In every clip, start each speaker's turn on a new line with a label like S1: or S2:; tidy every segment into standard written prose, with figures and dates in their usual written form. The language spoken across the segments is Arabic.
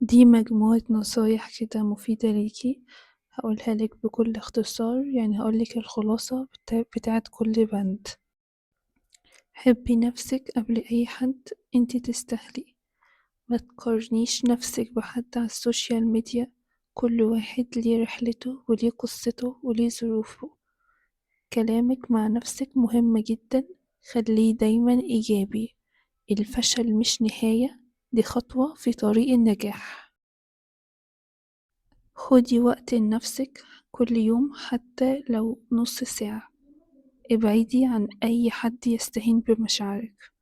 S1: دي مجموعة نصايح كده مفيدة ليكِ، هاقولها لِك بكل اختصار، يعني هاقول لِك الخلاصة بتاعة كل بند. حبي نفسِك قبل أي حد، أنتِ تستاهلي، ما تقارنيش نفسِك بحد على السوشيال ميديا، كل واحد ليه رحلته وليه قصته وليه ظروفه. كلامِك مع نفسِك مهم جدًا، خليه دايمًا إيجابي، الفشل مش نهاية، دي خطوة في طريق النجاح. خدي وقت لنفسِك كل يوم حتى لو نص ساعة، ابعدي عن أي حد يستهين بمشاعرك،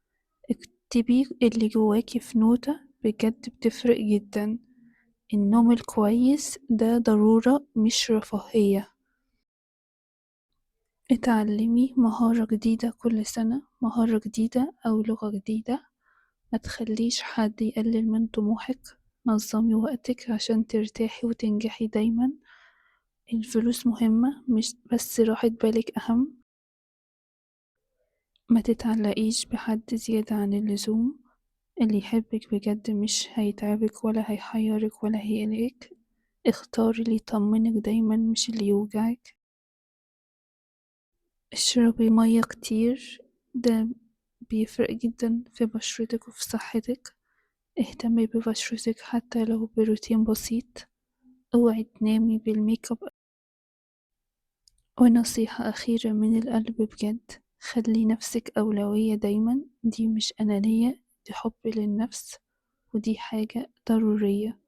S1: اكتبي اللي جواكِ في نوتة بجد بتفرق جدًا، النوم الكويس ده ضرورة مش رفاهية، اتعلمي مهارة جديدة كل سنة، مهارة جديدة أو لغة جديدة، متخليش حد يقلل من طموحك، نظمي وقتك عشان ترتاحي وتنجحي دايمًا. الفلوس مهمة مش بس راحة بالك أهم. ما تتعلقيش بحد زيادة عن اللزوم، اللي يحبك بجد مش هيتعبك ولا هيحيرك ولا هيقلقك. اختاري اللي يطمنك دايما مش اللي يوجعك. اشربي مية كتير، ده بيفرق جدا في بشرتك وفي صحتك. اهتمي ببشرتك حتى لو بروتين بسيط. اوعي تنامي بالميك اب. ونصيحة أخيرة من القلب بجد، خلي نفسك أولوية دايما، دي مش أنانية، دي حب للنفس، ودي حاجة ضرورية.